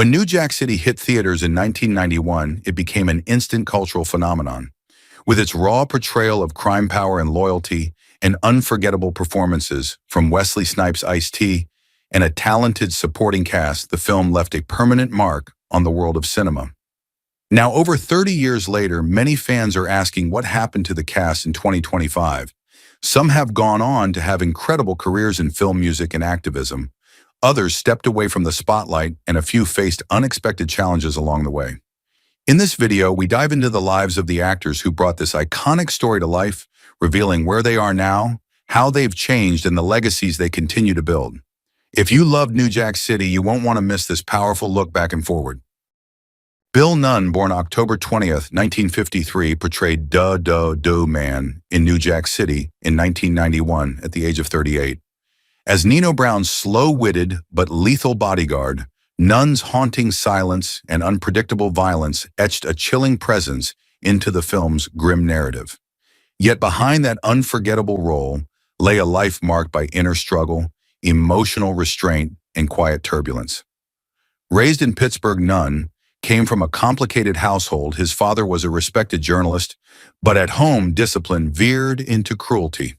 When New Jack City hit theaters in 1991, it became an instant cultural phenomenon. With its raw portrayal of crime power and loyalty and unforgettable performances from Wesley Snipes' Ice-T and a talented supporting cast, the film left a permanent mark on the world of cinema. Now, over 30 years later, many fans are asking what happened to the cast in 2025. Some have gone on to have incredible careers in film music and activism. Others stepped away from the spotlight, and a few faced unexpected challenges along the way. In this video, we dive into the lives of the actors who brought this iconic story to life, revealing where they are now, how they've changed, and the legacies they continue to build. If you loved New Jack City, you won't want to miss this powerful look back and forward. Bill Nunn, born October 20th, 1953, portrayed Do Man in New Jack City in 1991 at the age of 38. As Nino Brown's slow-witted but lethal bodyguard, Nunn's haunting silence and unpredictable violence etched a chilling presence into the film's grim narrative. Yet behind that unforgettable role lay a life marked by inner struggle, emotional restraint, and quiet turbulence. Raised in Pittsburgh, Nunn came from a complicated household. His father was a respected journalist, but at home discipline veered into cruelty.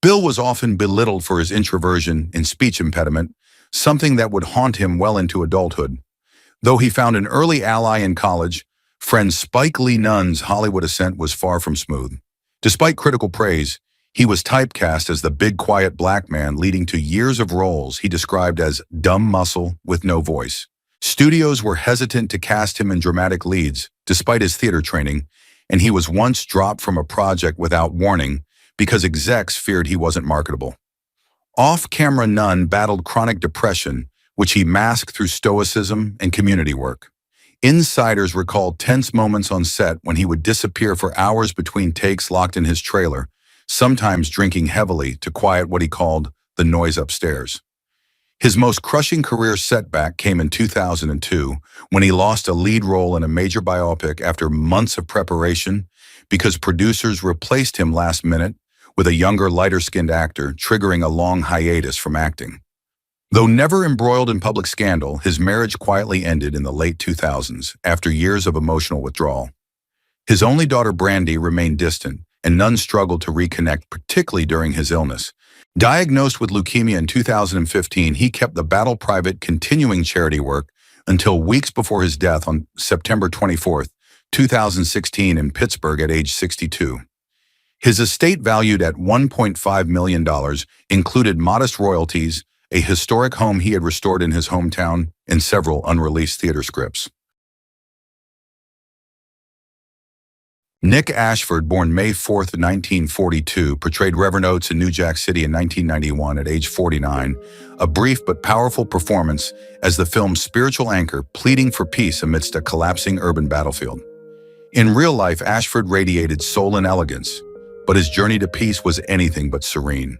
Bill was often belittled for his introversion and speech impediment, something that would haunt him well into adulthood. Though he found an early ally in college, friend Spike Lee Nunn's Hollywood ascent was far from smooth. Despite critical praise, he was typecast as the big quiet black man, leading to years of roles he described as dumb muscle with no voice. Studios were hesitant to cast him in dramatic leads, despite his theater training, and he was once dropped from a project without warning because execs feared he wasn't marketable. Off-camera, Nunn battled chronic depression, which he masked through stoicism and community work. Insiders recalled tense moments on set when he would disappear for hours between takes locked in his trailer, sometimes drinking heavily to quiet what he called the noise upstairs. His most crushing career setback came in 2002 when he lost a lead role in a major biopic after months of preparation because producers replaced him last minute with a younger, lighter-skinned actor, triggering a long hiatus from acting. Though never embroiled in public scandal, his marriage quietly ended in the late 2000s after years of emotional withdrawal. His only daughter, Brandy, remained distant, and Nunn struggled to reconnect, particularly during his illness. Diagnosed with leukemia in 2015, he kept the battle private, continuing charity work until weeks before his death on September 24, 2016 in Pittsburgh at age 62. His estate, valued at $1.5 million, included modest royalties, a historic home he had restored in his hometown, and several unreleased theater scripts. Nick Ashford, born May 4, 1942, portrayed Reverend Oates in New Jack City in 1991 at age 49, a brief but powerful performance as the film's spiritual anchor, pleading for peace amidst a collapsing urban battlefield. In real life, Ashford radiated soul and elegance, but his journey to peace was anything but serene.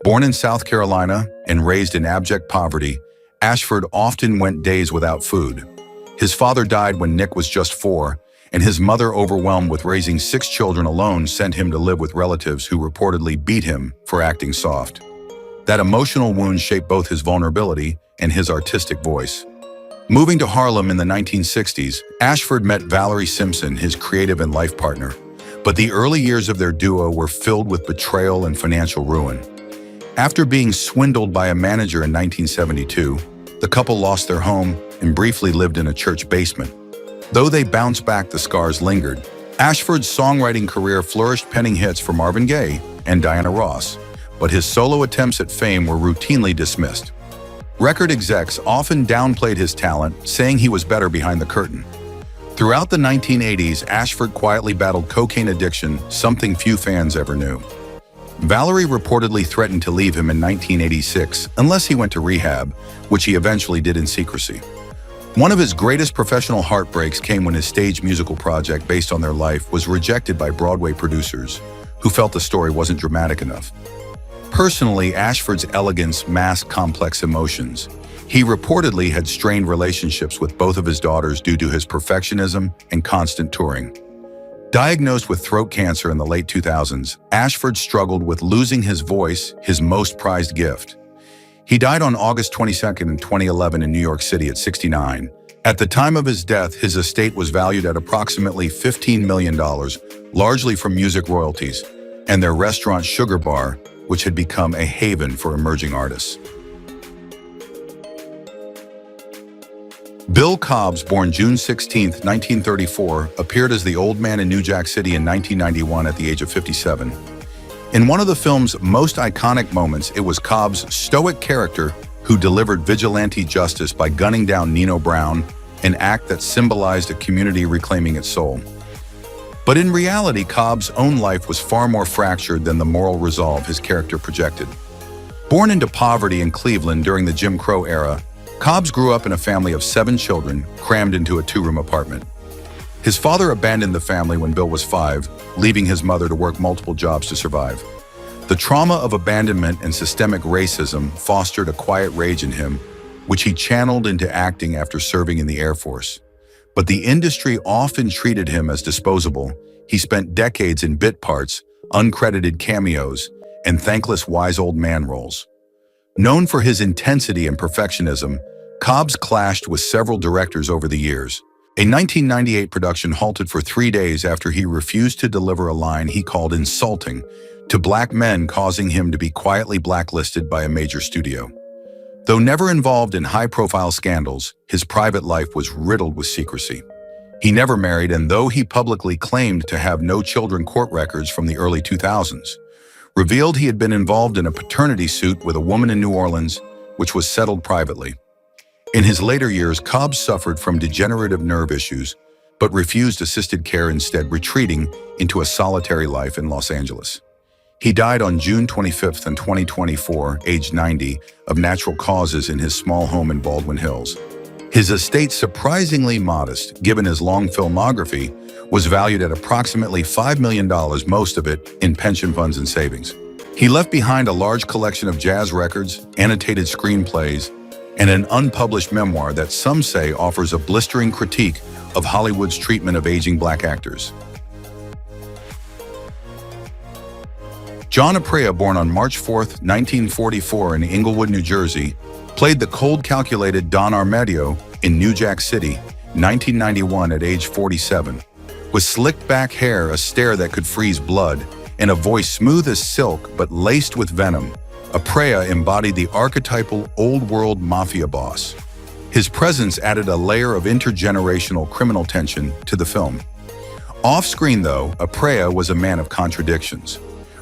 Born in South Carolina and raised in abject poverty, Ashford often went days without food. His father died when Nick was just 4, and his mother, overwhelmed with raising 6 children alone, sent him to live with relatives who reportedly beat him for acting soft. That emotional wound shaped both his vulnerability and his artistic voice. Moving to Harlem in the 1960s, Ashford met Valerie Simpson, his creative and life partner. But the early years of their duo were filled with betrayal and financial ruin. After being swindled by a manager in 1972, the couple lost their home and briefly lived in a church basement. Though they bounced back, the scars lingered. Ashford's songwriting career flourished, penning hits for Marvin Gaye and Diana Ross, but his solo attempts at fame were routinely dismissed. Record execs often downplayed his talent, saying he was better behind the curtain. Throughout the 1980s, Ashford quietly battled cocaine addiction, something few fans ever knew. Valerie reportedly threatened to leave him in 1986 unless he went to rehab, which he eventually did in secrecy. One of his greatest professional heartbreaks came when his stage musical project based on their life was rejected by Broadway producers, who felt the story wasn't dramatic enough. Personally, Ashford's elegance masked complex emotions. He reportedly had strained relationships with both of his daughters due to his perfectionism and constant touring. Diagnosed with throat cancer in the late 2000s, Ashford struggled with losing his voice, his most prized gift. He died on August 22nd, 2011 in New York City at 69. At the time of his death, his estate was valued at approximately $15 million, largely from music royalties, and their restaurant Sugar Bar, which had become a haven for emerging artists. Bill Cobbs, born June 16, 1934, appeared as the old man in New Jack City in 1991 at the age of 57. In one of the film's most iconic moments, it was Cobbs' stoic character who delivered vigilante justice by gunning down Nino Brown, an act that symbolized a community reclaiming its soul. But in reality, Cobbs' own life was far more fractured than the moral resolve his character projected. Born into poverty in Cleveland during the Jim Crow era, Cobbs grew up in a family of 7 children, crammed into a 2-room apartment. His father abandoned the family when Bill was 5, leaving his mother to work multiple jobs to survive. The trauma of abandonment and systemic racism fostered a quiet rage in him, which he channeled into acting after serving in the Air Force. But the industry often treated him as disposable. He spent decades in bit parts, uncredited cameos, and thankless wise old man roles. Known for his intensity and perfectionism, Cobbs clashed with several directors over the years. A 1998 production halted for 3 days after he refused to deliver a line he called insulting to black men, causing him to be quietly blacklisted by a major studio. Though never involved in high-profile scandals, his private life was riddled with secrecy. He never married, and though he publicly claimed to have no children, court records from the early 2000s revealed he had been involved in a paternity suit with a woman in New Orleans, which was settled privately. In his later years, Cobbs suffered from degenerative nerve issues, but refused assisted care, instead retreating into a solitary life in Los Angeles. He died on June 25th in 2024, aged 90, of natural causes in his small home in Baldwin Hills. His estate, surprisingly modest given his long filmography, was valued at approximately $5 million, most of it in pension funds and savings. He left behind a large collection of jazz records, annotated screenplays, and an unpublished memoir that some say offers a blistering critique of Hollywood's treatment of aging black actors. John Aprea, born on March 4, 1944 in Englewood, New Jersey, played the cold, calculated Don Armedio in New Jack City, 1991 at age 47. With slicked back hair, a stare that could freeze blood, and a voice smooth as silk but laced with venom, Aprea embodied the archetypal old-world mafia boss. His presence added a layer of intergenerational criminal tension to the film. Off-screen, though, Aprea was a man of contradictions.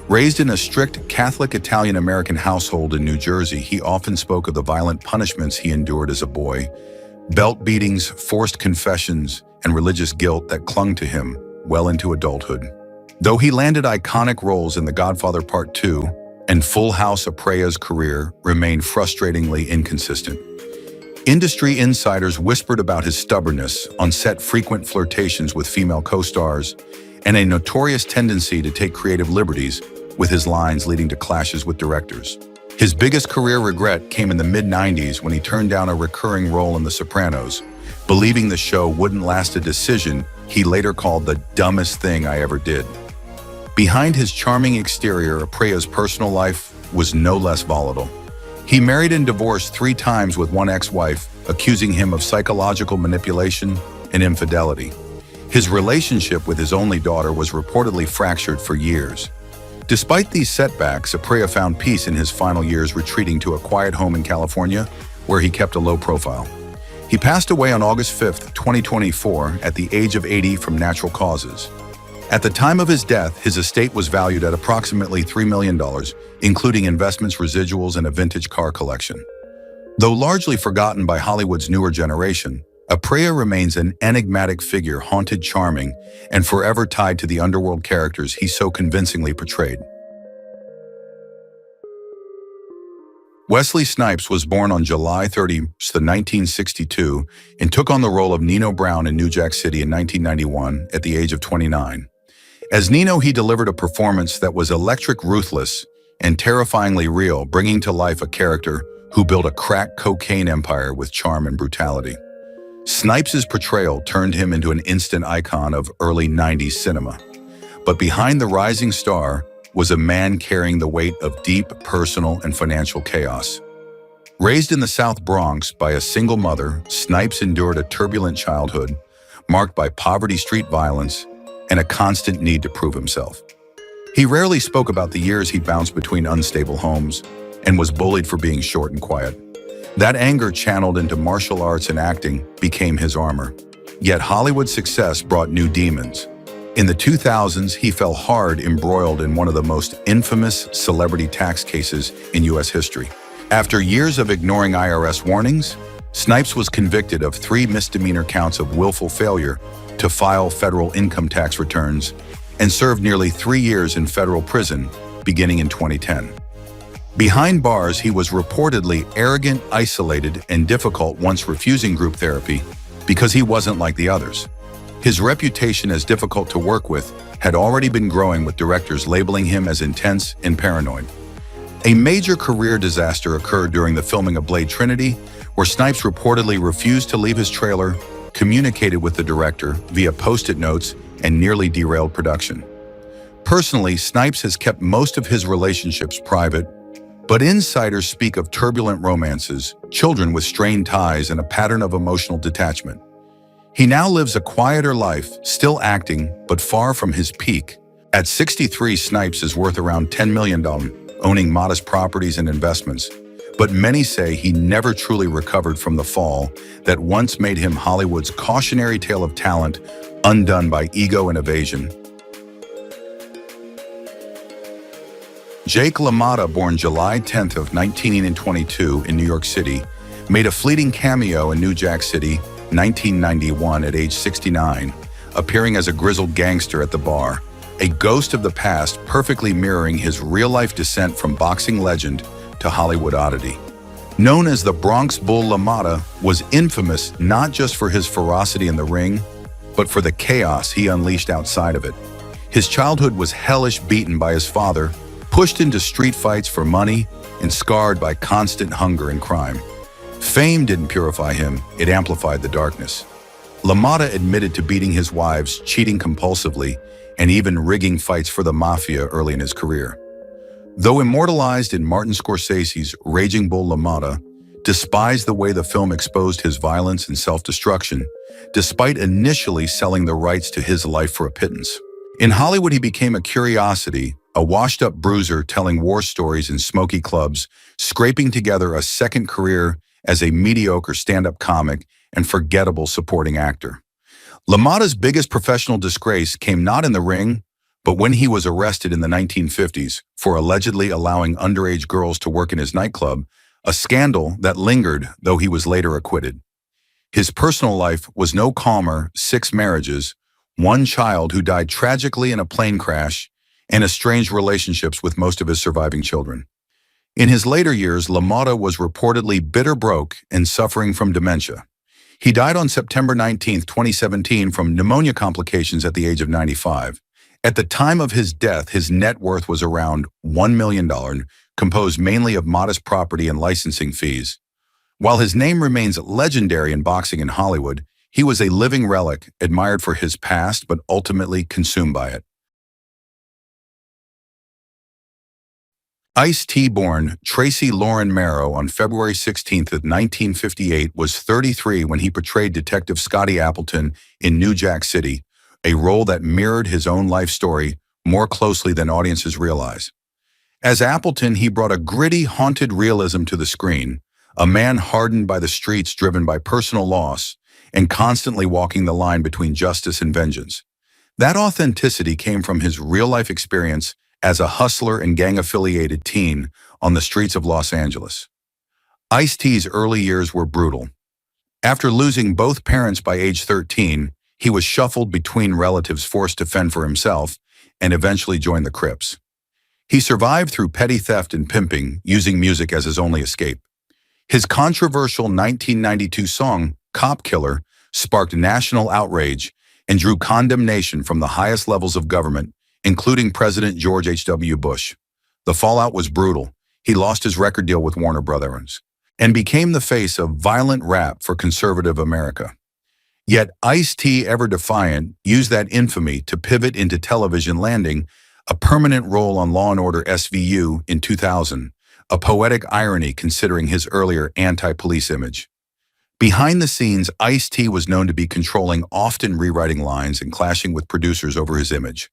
Raised in a strict Catholic Italian-American household in New Jersey, he often spoke of the violent punishments he endured as a boy, belt beatings, forced confessions, and religious guilt that clung to him well into adulthood. Though he landed iconic roles in The Godfather Part 2 and Full House, Aprea's career remained frustratingly inconsistent. Industry insiders whispered about his stubbornness, on-set frequent flirtations with female co-stars, and a notorious tendency to take creative liberties with his lines, leading to clashes with directors. His biggest career regret came in the mid-90s when he turned down a recurring role in The Sopranos, believing the show wouldn't last, a decision he later called the dumbest thing I ever did. Behind his charming exterior, Aprea's personal life was no less volatile. He married and divorced 3 times with one ex-wife, accusing him of psychological manipulation and infidelity. His relationship with his only daughter was reportedly fractured for years. Despite these setbacks, Aprea found peace in his final years, retreating to a quiet home in California, where he kept a low profile. He passed away on August 5, 2024, at the age of 80 from natural causes. At the time of his death, his estate was valued at approximately $3 million, including investments, residuals, and a vintage car collection. Though largely forgotten by Hollywood's newer generation, Aprea remains an enigmatic figure, haunted, charming, and forever tied to the underworld characters he so convincingly portrayed. Wesley Snipes was born on July 30, 1962, and took on the role of Nino Brown in New Jack City in 1991 at the age of 29. As Nino, he delivered a performance that was electric, ruthless, and terrifyingly real, bringing to life a character who built a crack cocaine empire with charm and brutality. Snipes' portrayal turned him into an instant icon of early 90s cinema. But behind the rising star was a man carrying the weight of deep personal and financial chaos. Raised in the South Bronx by a single mother, Snipes endured a turbulent childhood, marked by poverty, street violence, and a constant need to prove himself. He rarely spoke about the years he bounced between unstable homes and was bullied for being short and quiet. That anger, channeled into martial arts and acting, became his armor. Yet Hollywood success brought new demons. In the 2000s, he fell hard embroiled in one of the most infamous celebrity tax cases in U.S. history. After years of ignoring IRS warnings, Snipes was convicted of 3 misdemeanor counts of willful failure to file federal income tax returns and served nearly 3 years in federal prison, beginning in 2010. Behind bars, he was reportedly arrogant, isolated, and difficult, once refusing group therapy because he wasn't like the others. His reputation as difficult to work with had already been growing, with directors labeling him as intense and paranoid. A major career disaster occurred during the filming of Blade Trinity, where Snipes reportedly refused to leave his trailer, communicated with the director via post-it notes, and nearly derailed production. Personally, Snipes has kept most of his relationships private, but insiders speak of turbulent romances, children with strained ties, and a pattern of emotional detachment. He now lives a quieter life, still acting, but far from his peak. At 63, Snipes is worth around $10 million, owning modest properties and investments. But many say he never truly recovered from the fall that once made him Hollywood's cautionary tale of talent, undone by ego and evasion. Jake LaMotta, born July 10th of 1922 in New York City, made a fleeting cameo in New Jack City, 1991 at age 69, appearing as a grizzled gangster at the bar, a ghost of the past perfectly mirroring his real-life descent from boxing legend to Hollywood oddity. Known as the Bronx Bull, LaMotta was infamous not just for his ferocity in the ring, but for the chaos he unleashed outside of it. His childhood was hellish, beaten by his father, pushed into street fights for money, and scarred by constant hunger and crime. Fame didn't purify him, it amplified the darkness. LaMotta admitted to beating his wives, cheating compulsively, and even rigging fights for the mafia early in his career. Though immortalized in Martin Scorsese's Raging Bull, LaMotta despised the way the film exposed his violence and self-destruction, despite initially selling the rights to his life for a pittance. In Hollywood, he became a curiosity, a washed-up bruiser telling war stories in smoky clubs, scraping together a second career as a mediocre stand-up comic and forgettable supporting actor. LaMotta's biggest professional disgrace came not in the ring, but when he was arrested in the 1950s for allegedly allowing underage girls to work in his nightclub, a scandal that lingered, though he was later acquitted. His personal life was no calmer: 6 marriages, 1 child who died tragically in a plane crash, and estranged relationships with most of his surviving children. In his later years, LaMotta was reportedly bitter broke and suffering from dementia. He died on September 19, 2017 from pneumonia complications at the age of 95. At the time of his death, his net worth was around $1 million, composed mainly of modest property and licensing fees. While his name remains legendary in boxing in Hollywood, he was a living relic, admired for his past but ultimately consumed by it. Ice-T, born Tracy Lauren Marrow on February 16, 1958, was 33 when he portrayed Detective Scotty Appleton in New Jack City, a role that mirrored his own life story more closely than audiences realize. As Appleton, he brought a gritty, haunted realism to the screen, a man hardened by the streets, driven by personal loss, and constantly walking the line between justice and vengeance. That authenticity came from his real-life experience as a hustler and gang-affiliated teen on the streets of Los Angeles. Ice-T's early years were brutal. After losing both parents by age 13, he was shuffled between relatives, forced to fend for himself, and eventually joined the Crips. He survived through petty theft and pimping, using music as his only escape. His controversial 1992 song, Cop Killer, sparked national outrage and drew condemnation from the highest levels of government, including President George H.W. Bush. The fallout was brutal. He lost his record deal with Warner Brothers and became the face of violent rap for conservative America. Yet Ice-T, ever defiant, used that infamy to pivot into television, landing a permanent role on Law & Order SVU in 2000, a poetic irony considering his earlier anti-police image. Behind the scenes, Ice-T was known to be controlling, often rewriting lines and clashing with producers over his image.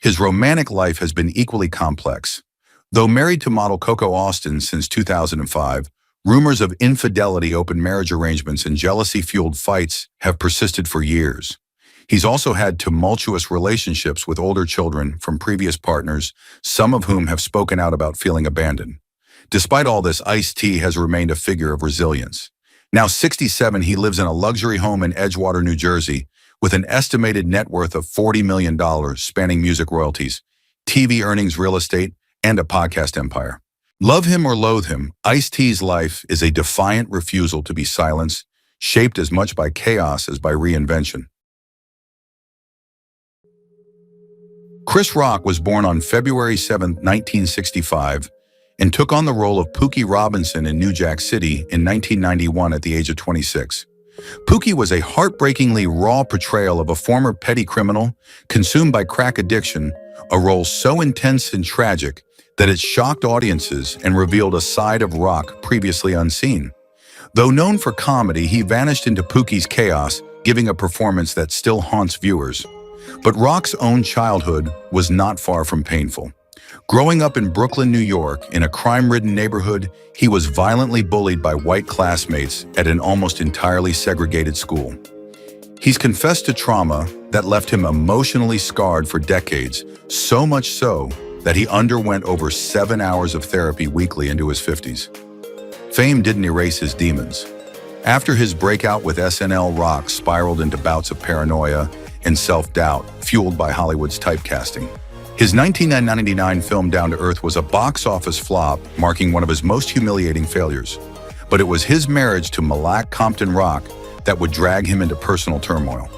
His romantic life has been equally complex. Though married to model Coco Austin since 2005, rumors of infidelity, open marriage arrangements, and jealousy-fueled fights have persisted for years. He's also had tumultuous relationships with older children from previous partners, some of whom have spoken out about feeling abandoned. Despite all this, Ice-T has remained a figure of resilience. Now 67, he lives in a luxury home in Edgewater, New Jersey, with an estimated net worth of $40 million, spanning music royalties, TV earnings, real estate, and a podcast empire. Love him or loathe him, Ice-T's life is a defiant refusal to be silenced, shaped as much by chaos as by reinvention. Chris Rock was born on February 7, 1965, and took on the role of Pookie Robinson in New Jack City in 1991 at the age of 26. Pookie was a heartbreakingly raw portrayal of a former petty criminal consumed by crack addiction, a role so intense and tragic that it shocked audiences and revealed a side of Rock previously unseen. Though known for comedy, he vanished into Pookie's chaos, giving a performance that still haunts viewers. But Rock's own childhood was not far from painful. Growing up in Brooklyn, New York, in a crime-ridden neighborhood, he was violently bullied by white classmates at an almost entirely segregated school. He's confessed to trauma that left him emotionally scarred for decades, so much so that he underwent over 7 hours of therapy weekly into his 50s. Fame didn't erase his demons. After his breakout with SNL, Rock spiraled into bouts of paranoia and self-doubt, fueled by Hollywood's typecasting. His 1999 film Down to Earth was a box office flop, marking one of his most humiliating failures. But it was his marriage to Malak Compton Rock that would drag him into personal turmoil.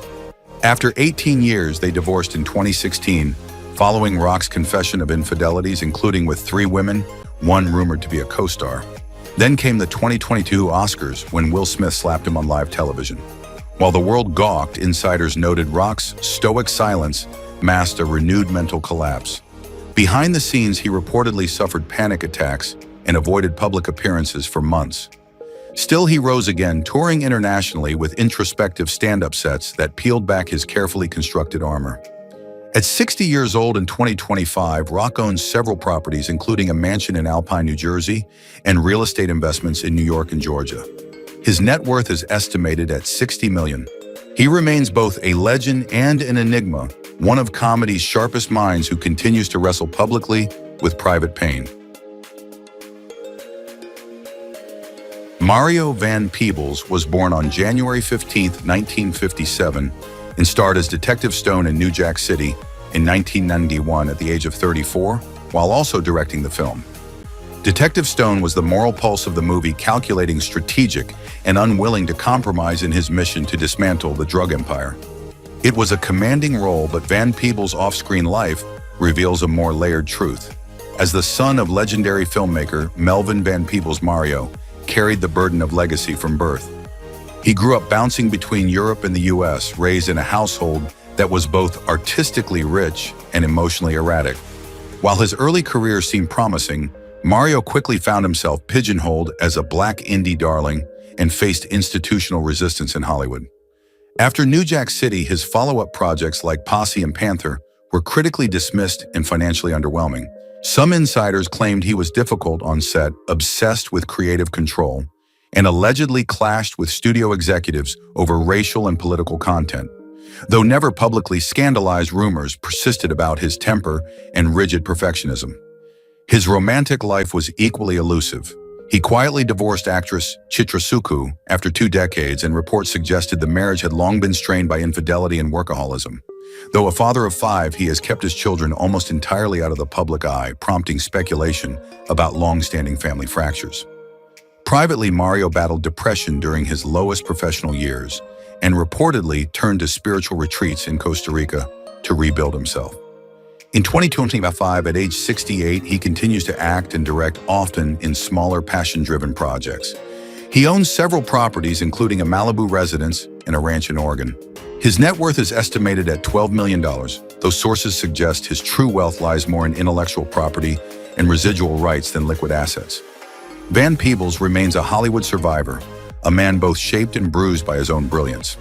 After 18 years, they divorced in 2016, following Rock's confession of infidelities, including with 3 women, one rumored to be a co-star. Then came the 2022 Oscars, when Will Smith slapped him on live television. While the world gawked, insiders noted Rock's stoic silence masked a renewed mental collapse. Behind the scenes, he reportedly suffered panic attacks and avoided public appearances for months. Still, he rose again, touring internationally with introspective stand-up sets that peeled back his carefully constructed armor. At 60 years old in 2025, Rock owns several properties, including a mansion in Alpine, New Jersey, and real estate investments in New York and Georgia. His net worth is estimated at $60 million. He remains both a legend and an enigma, one of comedy's sharpest minds who continues to wrestle publicly with private pain. Mario Van Peebles was born on January 15, 1957, and starred as Detective Stone in New Jack City in 1991 at the age of 34, while also directing the film. Detective Stone was the moral pulse of the movie, calculating, strategic, and unwilling to compromise in his mission to dismantle the drug empire. It was a commanding role, but Van Peebles' off-screen life reveals a more layered truth. As the son of legendary filmmaker Melvin Van Peebles, Mario carried the burden of legacy from birth. He grew up bouncing between Europe and the US, raised in a household that was both artistically rich and emotionally erratic. While his early career seemed promising, Mario quickly found himself pigeonholed as a black indie darling and faced institutional resistance in Hollywood. After New Jack City, his follow-up projects like Posse and Panther were critically dismissed and financially underwhelming. Some insiders claimed he was difficult on set, obsessed with creative control, and allegedly clashed with studio executives over racial and political content. Though never publicly scandalized, rumors persisted about his temper and rigid perfectionism. His romantic life was equally elusive. He quietly divorced actress Chitra Sukhu after 2 decades, and reports suggested the marriage had long been strained by infidelity and workaholism. Though a father of 5, he has kept his children almost entirely out of the public eye, prompting speculation about long-standing family fractures. Privately, Mario battled depression during his lowest professional years and reportedly turned to spiritual retreats in Costa Rica to rebuild himself. In 2025, at age 68, he continues to act and direct, often in smaller, passion-driven projects. He owns several properties, including a Malibu residence and a ranch in Oregon. His net worth is estimated at $12 million, though sources suggest his true wealth lies more in intellectual property and residual rights than liquid assets. Van Peebles remains a Hollywood survivor, a man both shaped and bruised by his own brilliance.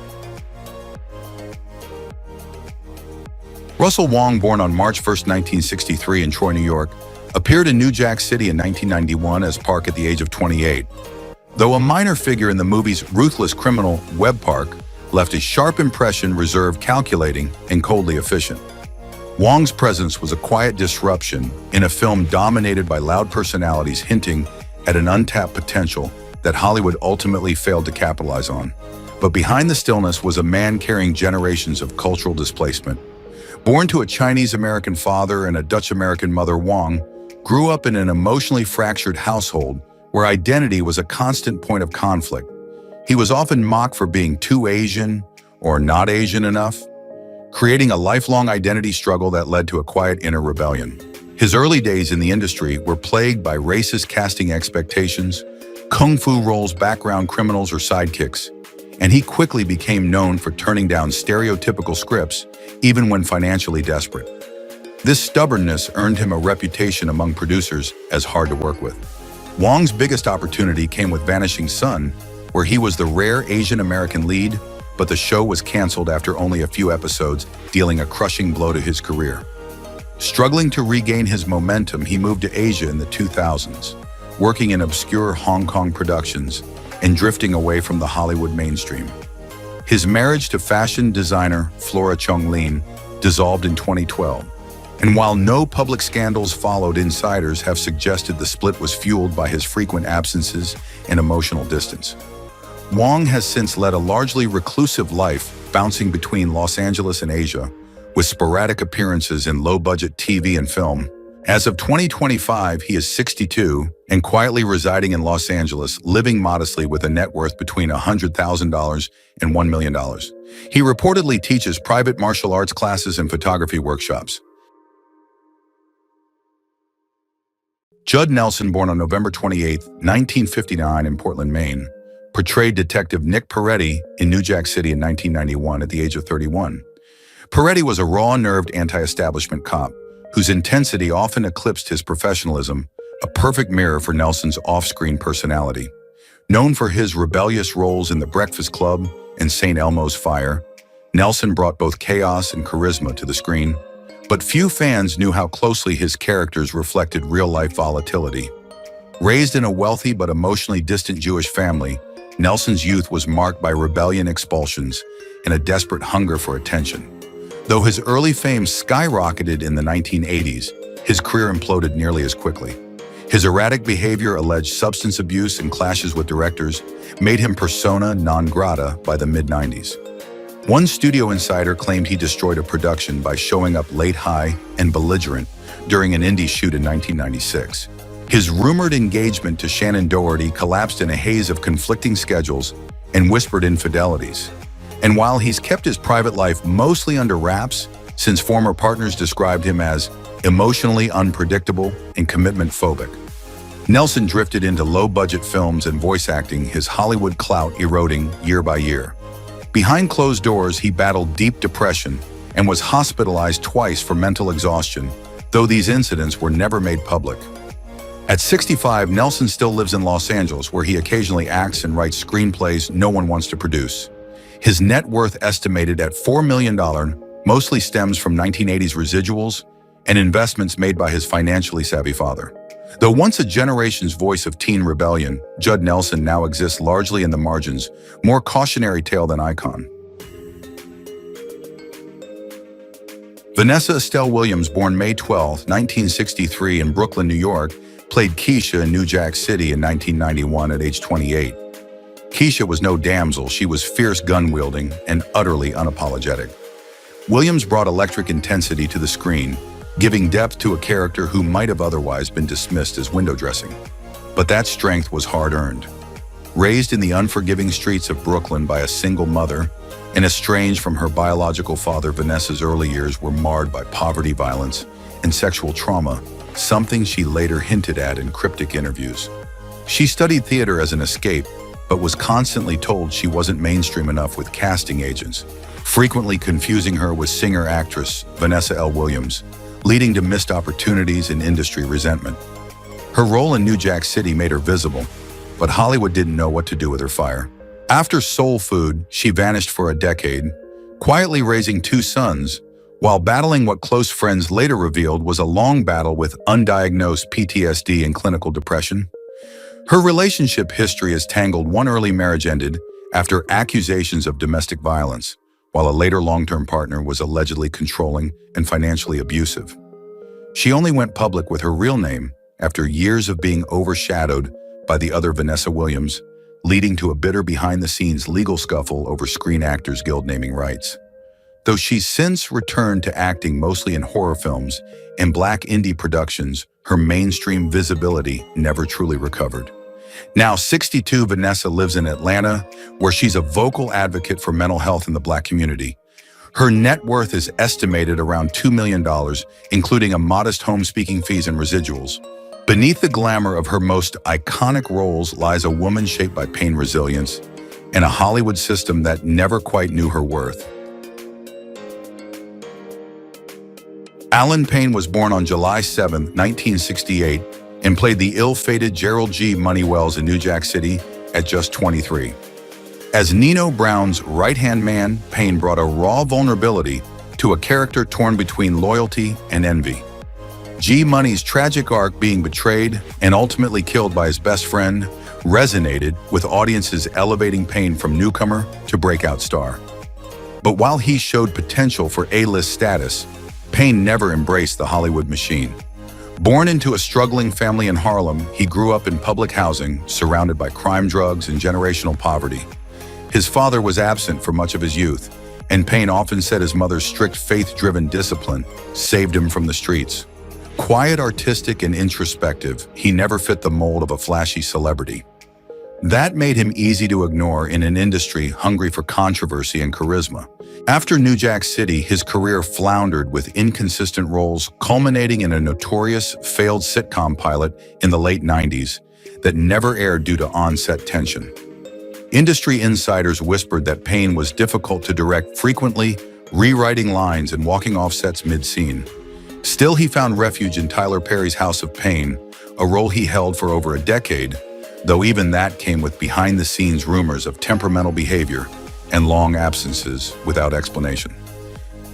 Russell Wong, born on March 1, 1963 in Troy, New York, appeared in New Jack City in 1991 as Park at the age of 28. Though a minor figure in the movie's ruthless criminal, Webb Park left a sharp impression, reserved, calculating, and coldly efficient. Wong's presence was a quiet disruption in a film dominated by loud personalities, hinting at an untapped potential that Hollywood ultimately failed to capitalize on. But behind the stillness was a man carrying generations of cultural displacement. Born to a Chinese-American father and a Dutch-American mother, Wong grew up in an emotionally fractured household where identity was a constant point of conflict. He was often mocked for being too Asian or not Asian enough, creating a lifelong identity struggle that led to a quiet inner rebellion. His early days in the industry were plagued by racist casting expectations, kung fu roles, background criminals, or sidekicks, and he quickly became known for turning down stereotypical scripts, even when financially desperate. This stubbornness earned him a reputation among producers as hard to work with. Wong's biggest opportunity came with Vanishing Son, where he was the rare Asian American lead, but the show was canceled after only a few episodes, dealing a crushing blow to his career. Struggling to regain his momentum, he moved to Asia in the 2000s, working in obscure Hong Kong productions and drifting away from the Hollywood mainstream. His marriage to fashion designer Flora Chung Lean dissolved in 2012, and while no public scandals followed, insiders have suggested the split was fueled by his frequent absences and emotional distance. Wong has since led a largely reclusive life, bouncing between Los Angeles and Asia, with sporadic appearances in low-budget TV and film. As of 2025, he is 62 and quietly residing in Los Angeles, living modestly with a net worth between $100,000 and $1 million. He reportedly teaches private martial arts classes and photography workshops. Judd Nelson, born on November 28, 1959 in Portland, Maine, portrayed Detective Nick Peretti in New Jack City in 1991 at the age of 31. Peretti was a raw-nerved anti-establishment cop whose intensity often eclipsed his professionalism, a perfect mirror for Nelson's off-screen personality. Known for his rebellious roles in The Breakfast Club and St. Elmo's Fire, Nelson brought both chaos and charisma to the screen, but few fans knew how closely his characters reflected real-life volatility. Raised in a wealthy but emotionally distant Jewish family, Nelson's youth was marked by rebellion, expulsions, and a desperate hunger for attention. Though his early fame skyrocketed in the 1980s, his career imploded nearly as quickly. His erratic behavior, alleged substance abuse, and clashes with directors made him persona non grata by the mid-90s. One studio insider claimed he destroyed a production by showing up late, high, and belligerent during an indie shoot in 1996. His rumored engagement to Shannon Doherty collapsed in a haze of conflicting schedules and whispered infidelities. And while he's kept his private life mostly under wraps, since former partners described him as emotionally unpredictable and commitment-phobic, Nelson drifted into low-budget films and voice acting, his Hollywood clout eroding year by year. Behind closed doors, he battled deep depression and was hospitalized twice for mental exhaustion, though these incidents were never made public. At 65, Nelson still lives in Los Angeles, where he occasionally acts and writes screenplays no one wants to produce. His net worth, estimated at $4 million, mostly stems from 1980s residuals and investments made by his financially savvy father. Though once a generation's voice of teen rebellion, Judd Nelson now exists largely in the margins, more cautionary tale than icon. Vanessa Williams, born May 12, 1963 in Brooklyn, New York, played Keisha in New Jack City in 1991 at age 28. Keisha was no damsel, she was fierce, gun-wielding, and utterly unapologetic. Williams brought electric intensity to the screen, giving depth to a character who might have otherwise been dismissed as window dressing. But that strength was hard-earned. Raised in the unforgiving streets of Brooklyn by a single mother, and estranged from her biological father, Vanessa's early years were marred by poverty, violence, and sexual trauma, something she later hinted at in cryptic interviews. She studied theater as an escape, but was constantly told she wasn't mainstream enough with casting agents, frequently confusing her with singer-actress Vanessa Williams, leading to missed opportunities and industry resentment. Her role in New Jack City made her visible, but Hollywood didn't know what to do with her fire. After Soul Food, she vanished for a decade, quietly raising 2 sons, while battling what close friends later revealed was a long battle with undiagnosed PTSD and clinical depression. Her relationship history is tangled. One early marriage ended after accusations of domestic violence, while a later long-term partner was allegedly controlling and financially abusive. She only went public with her real name after years of being overshadowed by the other Vanessa Williams, leading to a bitter behind-the-scenes legal scuffle over Screen Actors Guild naming rights. Though she's since returned to acting mostly in horror films and black indie productions, her mainstream visibility never truly recovered. Now 62, Vanessa lives in Atlanta, where she's a vocal advocate for mental health in the black community. Her net worth is estimated around $2 million, including a modest home speaking fees and residuals. Beneath the glamour of her most iconic roles lies a woman shaped by pain, resilience, and a Hollywood system that never quite knew her worth. Alan Payne was born on July 7, 1968, and played the ill-fated Gerald G. Money Wells in New Jack City at just 23. As Nino Brown's right-hand man, Payne brought a raw vulnerability to a character torn between loyalty and envy. G. Money's tragic arc, being betrayed and ultimately killed by his best friend, resonated with audiences, elevating Payne from newcomer to breakout star. But while he showed potential for A-list status, Payne never embraced the Hollywood machine. Born into a struggling family in Harlem, he grew up in public housing, surrounded by crime, drugs, and generational poverty. His father was absent for much of his youth, and Payne often said his mother's strict faith-driven discipline saved him from the streets. Quiet, artistic, and introspective, he never fit the mold of a flashy celebrity. That made him easy to ignore in an industry hungry for controversy and charisma. After New Jack City, his career floundered with inconsistent roles, culminating in a notorious failed sitcom pilot in the late 90s that never aired due to on-set tension. Industry insiders whispered that Payne was difficult to direct, frequently rewriting lines and walking off sets mid-scene. Still, he found refuge in Tyler Perry's House of Payne, a role he held for over a decade, though even that came with behind-the-scenes rumors of temperamental behavior and long absences without explanation.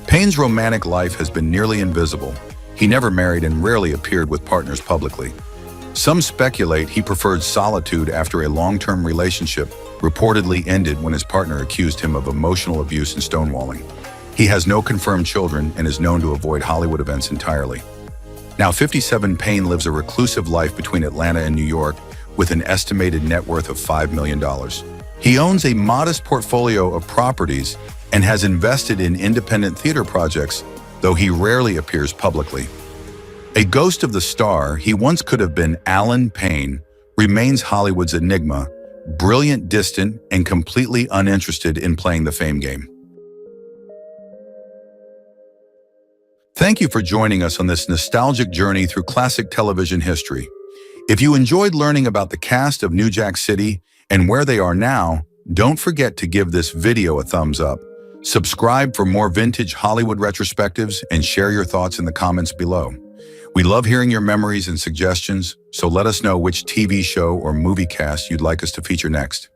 Payne's romantic life has been nearly invisible. He never married and rarely appeared with partners publicly. Some speculate he preferred solitude after a long-term relationship reportedly ended when his partner accused him of emotional abuse and stonewalling. He has no confirmed children and is known to avoid Hollywood events entirely. Now 57, Payne lives a reclusive life between Atlanta and New York with an estimated net worth of $5 million. He owns a modest portfolio of properties and has invested in independent theater projects, though he rarely appears publicly. A ghost of the star he once could have been, Alan Payne remains Hollywood's enigma, brilliant, distant, and completely uninterested in playing the fame game. Thank you for joining us on this nostalgic journey through classic television history. If you enjoyed learning about the cast of New Jack City and where they are now, don't forget to give this video a thumbs up. Subscribe for more vintage Hollywood retrospectives and share your thoughts in the comments below. We love hearing your memories and suggestions, so let us know which TV show or movie cast you'd like us to feature next.